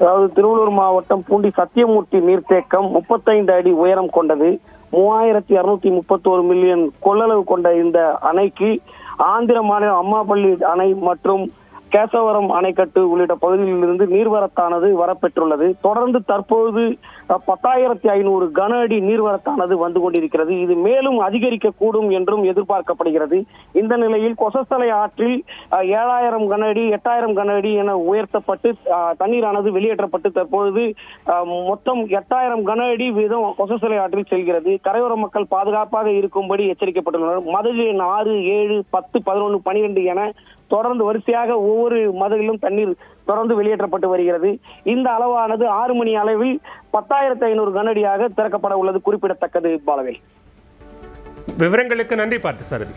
அதாவது திருவள்ளூர் மாவட்டம் பூண்டி சத்தியமூர்த்தி நீர்த்தேக்கம் 35 அடி உயரம் கொண்டது. 3631 மில்லியன் கொள்ளளவு கொண்ட இந்த அணைக்கு ஆந்திர மாநிலம் அம்மாப்பள்ளி அணை மற்றும் கேசவரம் அணைக்கட்டு உள்ளிட்ட பகுதிகளிலிருந்து நீர்வரத்தானது வரப்பெற்றுள்ளது. தொடர்ந்து தற்போது 10,500 கன அடி நீர்வரத்தானது வந்து கொண்டிருக்கிறது. இது மேலும் அதிகரிக்க கூடும் என்றும் எதிர்பார்க்கப்படுகிறது. இந்த நிலையில் கொசஸ்தலை ஆற்றில் 7,000 கன அடி 8,000 கன அடி என உயர்த்தப்பட்டு தண்ணீரானது வெளியேற்றப்பட்டு தற்பொழுது மொத்தம் 8,000 கன அடி வீதம் கொசஸ்தலை ஆற்றில் செல்கிறது. கரையோர மக்கள் பாதுகாப்பாக இருக்கும்படி எச்சரிக்கப்பட்டுள்ளனர். மதுரை 6, 7, 10, 11, 12 என தொடர்ந்து வரிசையாக ஒவ்வொரு மதகிலும் தண்ணீர் தொடர்ந்து வெளியேற்றப்பட்டு வருகிறது. இந்த அளவானது 6 மணி அளவில் 10,500 கனஅடியாக திறக்கப்பட உள்ளது குறிப்பிடத்தக்கது. பாலவேல், விவரங்களுக்கு நன்றி. பார்த்து சாரதி.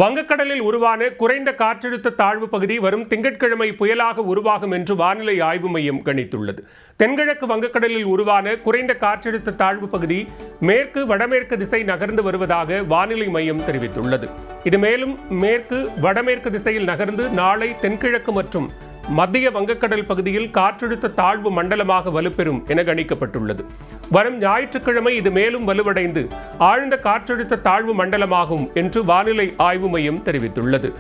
வங்கக்கடலில் உருவான குறைந்த காற்றழுத்த தாழ்வு பகுதி வரும் திங்கட்கிழமை புயலாக உருவாகும் என்று வானிலை ஆய்வு மையம் கணித்துள்ளது. தென்கிழக்கு வங்கக்கடலில் உருவான குறைந்த காற்றழுத்த தாழ்வு பகுதி மேற்கு வடமேற்கு திசை நகர்ந்து வருவதாக வானிலை மையம் தெரிவித்துள்ளது. இது மேலும் மேற்கு வடமேற்கு திசையில் நகர்ந்து நாளை தென்கிழக்கு மற்றும் மத்திய வங்கக்கடல் பகுதியில் காற்றழுத்த தாழ்வு மண்டலமாக வலுப்பெறும் என கணிக்கப்பட்டுள்ளது. வரும் ஞாயிற்றுக்கிழமை இது மேலும் வலுவடைந்து ஆழ்ந்த காற்றழுத்த தாழ்வு மண்டலமாகும் என்று வானிலை ஆய்வு மையம் தெரிவித்துள்ளது.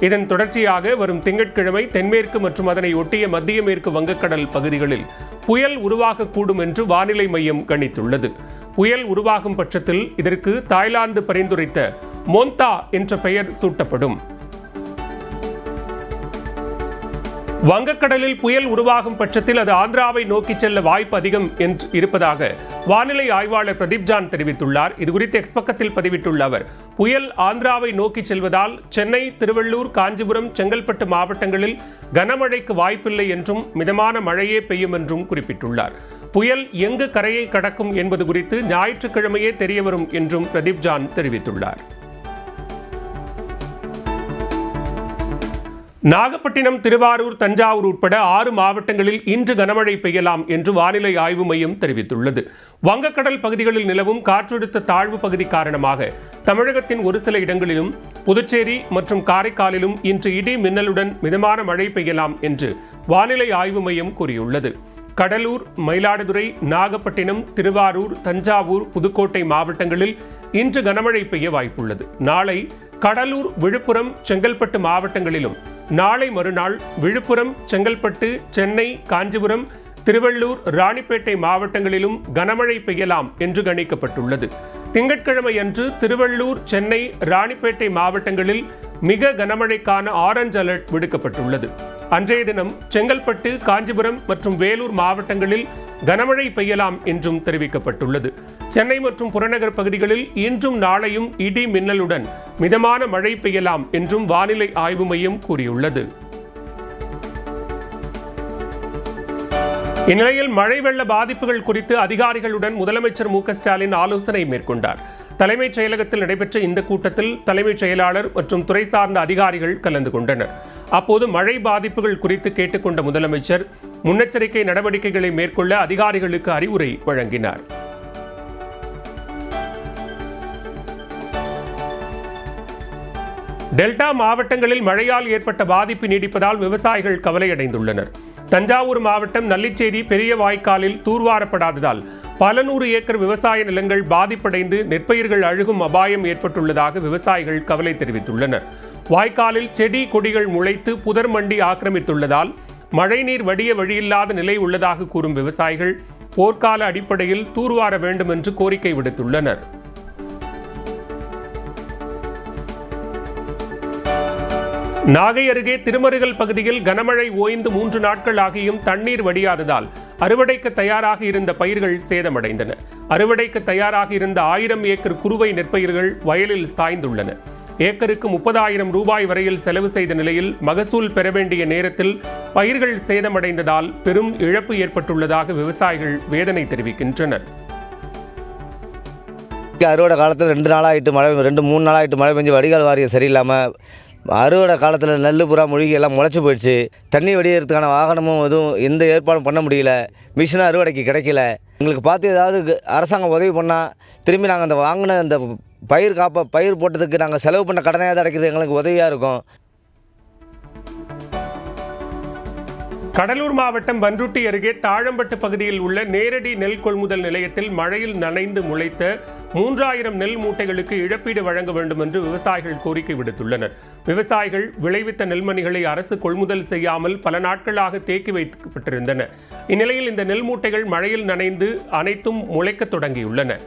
இதன் தொடர்ச்சியாக வரும் திங்கட்கிழமை தென்மேற்கு மற்றும் அதனை ஒட்டிய மத்திய மேற்கு வங்கக்கடல் பகுதிகளில் புயல் உருவாகக்கூடும் என்று வானிலை மையம் கணித்துள்ளது. புயல் உருவாகும் பட்சத்தில் இதற்கு தாய்லாந்து பரிந்துரைத்த மோந்தா என்ற பெயர் சூட்டப்படும். வங்கக்கடலில் புயல் உருவாகும் பட்சத்தில் அது ஆந்திராவை நோக்கி செல்ல வாய்ப்பு அதிகம் என்று இருப்பதாக வானிலை ஆய்வாளர் பிரதீப் ஜான் தெரிவித்துள்ளார். இதுகுறித்து எக்ஸ் பக்கத்தில் பதிவிட்டுள்ள அவர், புயல் ஆந்திராவை நோக்கி செல்வதால் சென்னை, திருவள்ளூர், காஞ்சிபுரம், செங்கல்பட்டு மாவட்டங்களில் கனமழைக்கு வாய்ப்பில்லை என்றும் மிதமான மழையே பெய்யும் என்றும் குறிப்பிட்டுள்ளார். புயல் எங்கு கரையை கடக்கும் என்பது குறித்து ஞாயிற்றுக்கிழமையே தெரியவரும் என்றும் பிரதீப் ஜான் தெரிவித்துள்ளார். நாகப்பட்டினம், திருவாரூர், தஞ்சாவூர் உட்பட 6 மாவட்டங்களில் இன்று கனமழை பெய்யலாம் என்று வானிலை ஆய்வு மையம் தெரிவித்துள்ளது. வங்கக்கடல் பகுதிகளில் நிலவும் காற்றழுத்த தாழ்வு பகுதி காரணமாக தமிழகத்தின் ஒரு சில இடங்களிலும் புதுச்சேரி மற்றும் காரைக்காலிலும் இன்று இடி மின்னலுடன் மிதமான மழை பெய்யலாம் என்று வானிலை ஆய்வு மையம் கூறியுள்ளது. கடலூர், மயிலாடுதுறை, நாகப்பட்டினம், திருவாரூர், தஞ்சாவூர், புதுக்கோட்டை மாவட்டங்களில் இன்று கனமழை பெய்ய வாய்ப்புள்ளது. நாளை கடலூர், விழுப்புரம், செங்கல்பட்டு மாவட்டங்களிலும் நாளை மறுநாள் விழுப்புரம், செங்கல்பட்டு, சென்னை, காஞ்சிபுரம், திருவள்ளூர், ராணிப்பேட்டை மாவட்டங்களிலும் கனமழை பெய்யலாம் என்று கணிக்கப்பட்டுள்ளது. திங்கட்கிழமை அன்று திருவள்ளூர், சென்னை, ராணிப்பேட்டை மாவட்டங்களில் மிக கனமழைக்கான ஆரஞ்சு அலர்ட் விடுக்கப்பட்டுள்ளது. அன்றைய தினம் செங்கல்பட்டு, காஞ்சிபுரம் மற்றும் வேலூர் மாவட்டங்களில் கனமழை பெய்யலாம் என்றும் தெரிவிக்கப்பட்டுள்ளது. சென்னை மற்றும் புறநகர் பகுதிகளில் இன்றும் நாளையும் இடி மின்னலுடன் மிதமான மழை பெய்யலாம் என்றும் வானிலை ஆய்வு மையம் கூறியுள்ளது. இந்நிலையில் மழை வெள்ள பாதிப்புகள் குறித்து அதிகாரிகளுடன் முதலமைச்சர் மு.க. ஸ்டாலின் ஆலோசனை மேற்கொண்டார். தலைமைச் செயலகத்தில் நடைபெற்ற இந்த கூட்டத்தில் தலைமைச் செயலாளர் மற்றும் துறை சார்ந்த அதிகாரிகள் கலந்து கொண்டனர். அப்போது மழை பாதிப்புகள் குறித்து கேட்டுக்கொண்ட முதலமைச்சர் முன்னெச்சரிக்கை நடவடிக்கைகளை மேற்கொள்ள அதிகாரிகளுக்கு அறிவுரை வழங்கினார். டெல்டா மாவட்டங்களில் மழையால் ஏற்பட்ட பாதிப்பு நீடிப்பதால் விவசாயிகள் கவலையடைந்துள்ளனர். தஞ்சாவூர் மாவட்டம் நல்லிச்சேரி பெரிய வாய்க்காலில் தூர்வாரப்படாததால் பல 100 ஏக்கர் விவசாய நிலங்கள் பாதிப்படைந்து நெற்பயிர்கள் அழுகும் அபாயம் ஏற்பட்டுள்ளதாக விவசாயிகள் கவலை தெரிவித்துள்ளனர். வாய்க்காலில் செடி கொடிகள் முளைத்து புதர் மண்டி ஆக்கிரமித்துள்ளதால் மழைநீர் வடிய வழியில்லாத நிலை உள்ளதாக கூறும் விவசாயிகள் போர்க்கால அடிப்படையில் தூர்வார வேண்டும் என்று கோரிக்கை விடுத்துள்ளனர். நாகை அருகே திருமருகல் பகுதியில் கனமழை ஓய்ந்து 3 நாட்கள் ஆகியும் தண்ணீர் வடியாததால் அறுவடைக்கு தயாராக இருந்த பயிர்கள் சேதமடைந்தன. அறுவடைக்கு தயாராக இருந்த 1000 ஏக்கர் குறுவை நெற்பயிர்கள் வயலில் சாய்ந்துள்ளன. ஏக்கருக்கு 30,000 ரூபாய் வரையில் செலவு செய்த நிலையில் மகசூல் பெற வேண்டிய நேரத்தில் பயிர்கள் சேதமடைந்ததால் பெரும் இழப்பு ஏற்பட்டுள்ளதாக விவசாயிகள் வேதனை தெரிவிக்கின்றனர். அறுவடை காலத்தில் 2 நாளாகிட்டு மழை 2-3 நாளாகிட்டு மழை பெஞ்சு வடிகால் வாரியம் சரியில்லாமல் அறுவடை காலத்தில் நெல் புறா மூழ்கி எல்லாம் முளைச்சி போயிடுச்சு. தண்ணி வடிகிறதுக்கான வாகனமும் எதுவும் எந்த ஏற்பாடும் பண்ண முடியல. மிஷினும் அறுவடைக்கு கிடைக்கல. எங்களுக்கு பார்த்து ஏதாவது அரசாங்கம் உதவி பண்ணால் திரும்பி நாங்கள் அந்த வாங்கின அந்த பயிர் போட்டதுக்கு நாங்கள் செலவு பண்ண கடனையாவது அடைக்கிறது எங்களுக்கு உதவியாக இருக்கும். கடலூர் மாவட்டம் பன்ருட்டி அருகே தாழம்பட்டு பகுதியில் உள்ள நேரடி நெல் கொள்முதல் நிலையத்தில் மழையில் நனைந்து முளைத்த 3000 நெல் மூட்டைகளுக்கு இழப்பீடு வழங்க வேண்டும் என்று விவசாயிகள் கோரிக்கை விடுத்துள்ளனர். விவசாயிகள் விளைவித்த நெல்மணிகளை அரசு கொள்முதல் செய்யாமல் பல நாட்களாக தேக்கி வைக்கப்பட்டிருந்தன. இந்நிலையில் இந்த நெல் மூட்டைகள் மழையில் நனைந்து அனைத்தும் முளைக்க தொடங்கியுள்ளன.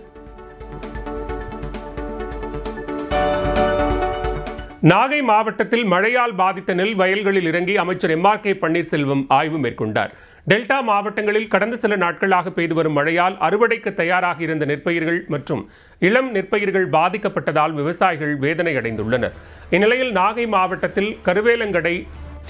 நாகை மாவட்டத்தில் மழையால் பாதித்த நெல் வயல்களில் இறங்கி அமைச்சர் MRK பன்னீர்செல்வம் ஆய்வு மேற்கொண்டார். டெல்டா மாவட்டங்களில் கடந்த சில நாட்களாக பெய்து வரும் மழையால் அறுவடைக்கு தயாராக இருந்த நெற்பயிர்கள் மற்றும் இளம் நெற்பயிர்கள் பாதிக்கப்பட்டதால் விவசாயிகள் வேதனை அடைந்துள்ளனர். இந்நிலையில் நாகை மாவட்டத்தில் கருவேலங்கடை,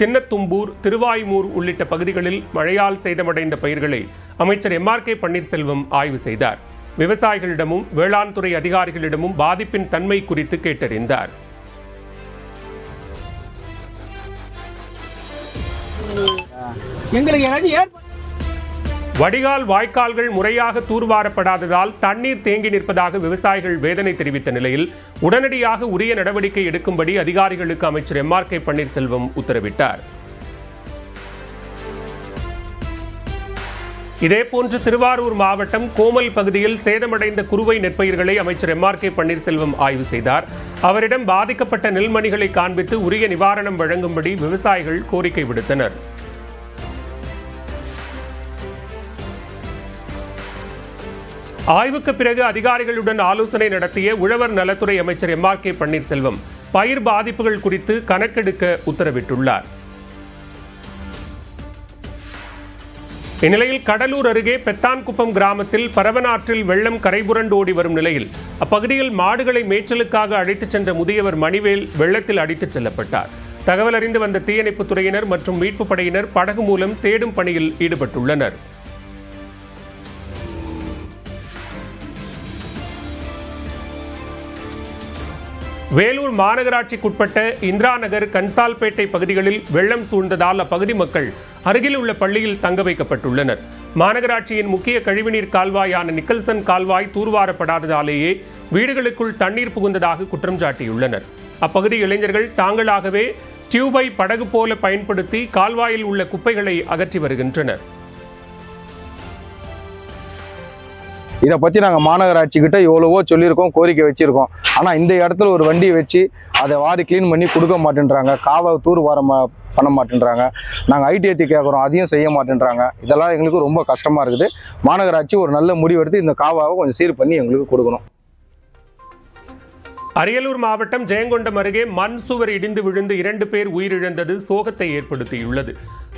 சின்னத்தும்பூர், திருவாய்மூர் உள்ளிட்ட பகுதிகளில் மழையால் சேதமடைந்த பயிர்களை அமைச்சர் MRK பன்னீர்செல்வம் ஆய்வு செய்தார். விவசாயிகளிடமும் வேளாண் துறை அதிகாரிகளிடமும் பாதிப்பின் தன்மை குறித்து கேட்டறிந்தார். வடிகால் வாய்க்கால்கள் முறையாக தூர்வாரப்படாததால் தண்ணீர் தேங்கி நிற்பதாக விவசாயிகள் வேதனை தெரிவித்த நிலையில் உடனடியாக உரிய நடவடிக்கை எடுக்கும்படி அதிகாரிகளுக்கு அமைச்சர் MRK பன்னீர்செல்வம் உத்தரவிட்டார். இதேபோன்று திருவாரூர் மாவட்டம் கோமல் பகுதியில் சேதமடைந்த குறுவை நெற்பயிர்களை அமைச்சர் MRK பன்னீர்செல்வம் ஆய்வு செய்தார். அவரிடம் பாதிக்கப்பட்ட நெல்மணிகளை காண்பித்து உரிய நிவாரணம் வழங்கும்படி விவசாயிகள் கோரிக்கை விடுத்தனர். ஆய்வுக்கு பிறகு அதிகாரிகளுடன் ஆலோசனை நடத்திய உழவர் நலத்துறை அமைச்சர் MRK பன்னீர்செல்வம் பயிர் பாதிப்புகள் குறித்து கணக்கெடுக்க உத்தரவிட்டுள்ளார். இந்நிலையில் கடலூர் அருகே பெத்தான்குப்பம் கிராமத்தில் பரவனாற்றில் வெள்ளம் கரைபுரண்டு ஓடி வரும் நிலையில் அப்பகுதியில் மாடுகளை மேய்ச்சலுக்காக அழைத்துச் சென்ற முதியவர் மணிவேல் வெள்ளத்தில் அடித்துச் செல்லப்பட்டார். தகவல் அறிந்து வந்த தீயணைப்புத் துறையினர் மற்றும் மீட்புப் படையினர் படகு மூலம் தேடும் பணியில் ஈடுபட்டுள்ளனர். வேலூர் மாநகராட்சிக்குட்பட்ட இந்திரா நகர், கன்சால்பேட்டை பகுதிகளில் வெள்ளம் சூழ்ந்ததால் அப்பகுதி மக்கள் அருகில் உள்ள பள்ளியில் தங்க வைக்கப்பட்டுள்ளனர். மாநகராட்சியின் முக்கிய கழிவுநீர் கால்வாயான நிக்கல்சன் கால்வாய் தூர்வாரப்படாததாலேயே வீடுகளுக்குள் தண்ணீர் புகுந்ததாக குற்றம் சாட்டியுள்ளனர். அப்பகுதி இளைஞர்கள் தாங்களாகவே டியூபை படகு போல பயன்படுத்தி கால்வாயில் உள்ள குப்பைகளை அகற்றி வருகின்றனர். இதை பற்றி நாங்கள் மாநகராட்சிக்கிட்ட எவ்வளவோ சொல்லியிருக்கோம், கோரிக்கை வச்சுருக்கோம். ஆனால் இந்த இடத்துல ஒரு வண்டியை வச்சு அதை வாரி க்ளீன் பண்ணி கொடுக்க மாட்டேன்றாங்க. காவை தூர்வாரம் பண்ண மாட்டேன்றாங்க. நாங்கள் ஐடிஐடி கேட்குறோம், அதையும் செய்ய மாட்டேன்றாங்க. இதெல்லாம் எங்களுக்கு ரொம்ப கஷ்டமாக இருக்குது. மாநகராட்சி ஒரு நல்ல முடிவெடுத்து இந்த காவாவை கொஞ்சம் சீர் பண்ணி எங்களுக்கு கொடுக்கணும். அரியலூர் மாவட்டம் ஜெயங்கொண்டம் அருகே மண் சுவர் இடிந்து விழுந்து 2 பேர் உயிரிழந்தது சோகத்தை ஏற்படுத்தியுள்ளது.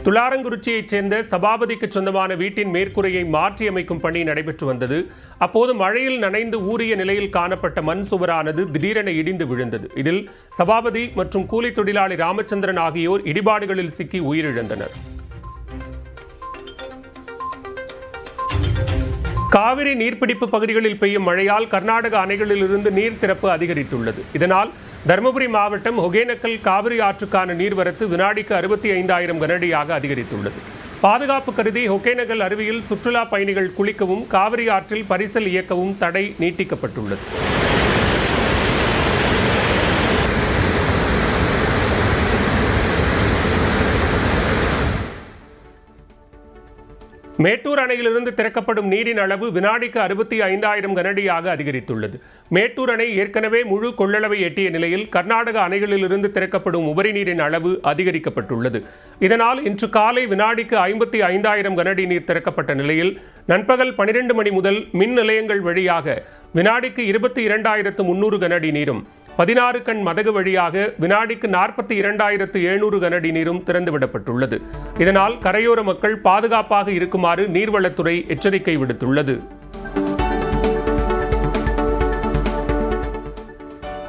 துளாரங்குறிச்சியைச் சேர்ந்த சபாபதிக்கு சொந்தமான வீட்டின் மேற்கூரையை மாற்றி அமைக்கும் பணி நடைபெற்று வந்தது. அப்போது மழையில் நனைந்து ஊறிய நிலையில் காணப்பட்ட மண் சுவரானது திடீரென இடிந்து விழுந்தது. இதில் சபாபதி மற்றும் கூலி தொழிலாளி ராமச்சந்திரன் ஆகியோர் இடிபாடுகளில் சிக்கி உயிரிழந்தனர். காவிரி நீர்பிடிப்பு பகுதிகளில் பெய்யும் மழையால் கர்நாடக அணைகளிலிருந்து நீர் திறப்பு அதிகரித்துள்ளது. இதனால் தருமபுரி மாவட்டம் ஒகேனக்கல் காவிரி ஆற்றுக்கான நீர்வரத்து வினாடிக்கு 65,000 கனஅடியாக அதிகரித்துள்ளது. பாதுகாப்பு கருதி ஒகேனக்கல் அருவியில் சுற்றுலா பயணிகள் குளிக்கவும் காவிரி ஆற்றில் பரிசல் இயக்கவும் தடை நீட்டிக்கப்பட்டுள்ளது. மேட்டூர் அணையிலிருந்து திறக்கப்படும் நீரின் அளவு வினாடிக்கு 65,000 கனஅடியாக அதிகரித்துள்ளது. மேட்டூர் அணை ஏற்கனவே முழு கொள்ளளவை எட்டிய நிலையில் கர்நாடக அணைகளிலிருந்து திறக்கப்படும் உபரி நீரின் அளவு அதிகரிக்கப்பட்டுள்ளது. இதனால் இன்று காலை வினாடிக்கு 55,000 கனஅடி நீர் திறக்கப்பட்ட நிலையில் நண்பகல் 12 மணி முதல் மின் நிலையங்கள் வழியாக வினாடிக்கு 22,300 கனஅடி நீரும் 16 கண் மதகு வழியாக வினாடிக்கு 42,700 கனஅடி நீரும் திறந்துவிடப்பட்டுள்ளது. இதனால் கரையோர மக்கள் பாதுகாப்பாக இருக்குமாறு நீர்வளத்துறை எச்சரிக்கை விடுத்துள்ளது.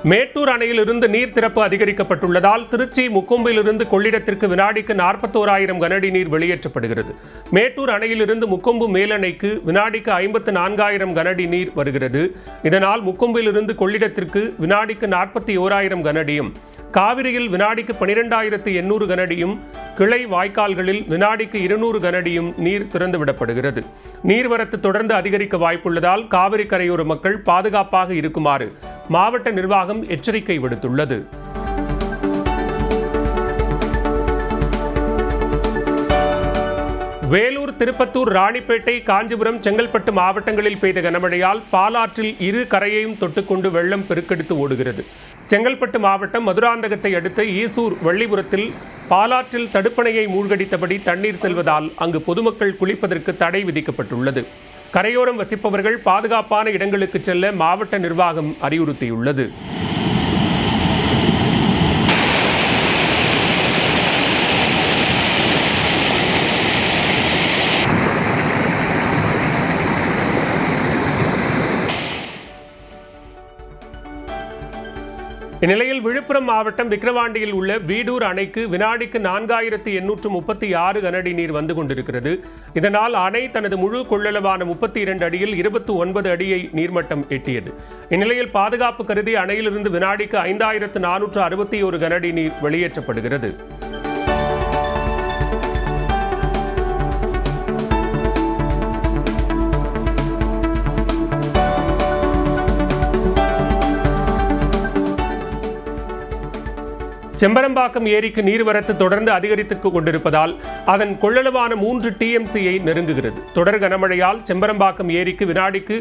மேட்டூர் அணையிலிருந்து நீர் திறப்பு அதிகரிக்கப்பட்டுள்ளதால் திருச்சி முக்கொம்பிலிருந்து கொள்ளிடத்திற்கு வினாடிக்கு 41,000 கனஅடி நீர் வெளியேற்றப்படுகிறது. மேட்டூர் அணையிலிருந்து முக்கொம்பு மேலணைக்கு வினாடிக்கு 54,000 கனஅடி நீர் வருகிறது. இதனால் முக்கொம்பிலிருந்து கொள்ளிடத்திற்கு வினாடிக்கு 41,000 கனஅடியும், காவிரியில் வினாடிக்கு 12,800 கனஅடியும், கிளை வாய்க்கால்களில் வினாடிக்கு 200 கனஅடியும் நீர் திறந்துவிடப்படுகிறது. நீர்வரத்து தொடர்ந்து அதிகரிக்க வாய்ப்புள்ளதால் காவிரி கரையோர மக்கள் பாதுகாப்பாக இருக்குமாறு மாவட்ட நிர்வாகம் எச்சரிக்கை விடுத்துள்ளது. வேலூர், திருப்பத்தூர், ராணிப்பேட்டை, காஞ்சிபுரம், செங்கல்பட்டு மாவட்டங்களில் பெய்த கனமழையால் பாலாற்றில் இரு கரையையும் தொட்டுக்கொண்டு வெள்ளம் பெருக்கெடுத்து ஓடுகிறது. செங்கல்பட்டு மாவட்டம் மதுராந்தகத்தை அடுத்த ஈசூர் வள்ளிபுரத்தில் பாலாற்றில் தடுப்பணையை மூழ்கடித்தபடி தண்ணீர் செல்வதால் அங்கு பொதுமக்கள் குளிப்பதற்கு தடை விதிக்கப்பட்டுள்ளது. கரையோரம் வசிப்பவர்கள் பாதுகாப்பான இடங்களுக்கு செல்ல மாவட்ட நிர்வாகம் அறிவுறுத்தியுள்ளது. இந்நிலையில் விழுப்புரம் மாவட்டம் விக்கிரவாண்டியில் உள்ள வீடூர் அணைக்கு வினாடிக்கு 4836 கனஅடி நீர் வந்து கொண்டிருக்கிறது. இதனால் அணை தனது முழு கொள்ளளவான 32 அடியில் 29 அடியை நீர்மட்டம் எட்டியது. இந்நிலையில் பாதுகாப்பு கருதி அணையிலிருந்து வினாடிக்கு 5461 கனஅடி நீர் வெளியேற்றப்படுகிறது. செம்பரம்பாக்கம் ஏரிக்கு நீர்வரத்து தொடர்ந்து அதிகரித்துக் கொண்டிருப்பதால் அதன் கொள்ளளவான 3 TMCயை நெருங்குகிறது. தொடர் கனமழையால் செம்பரம்பாக்கம் ஏரிக்கு வினாடிக்கு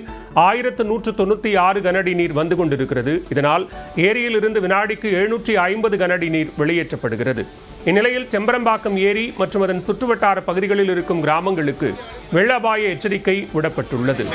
1196 கனஅடி நீர் வந்து கொண்டிருக்கிறது. இதனால் ஏரியிலிருந்து வினாடிக்கு 750 கனஅடி நீர் வெளியேற்றப்படுகிறது. இந்நிலையில் செம்பரம்பாக்கம் ஏரி மற்றும் அதன் சுற்றுவட்டார பகுதிகளில் இருக்கும் கிராமங்களுக்கு வெள்ள அபாய எச்சரிக்கை விடப்பட்டுள்ளது.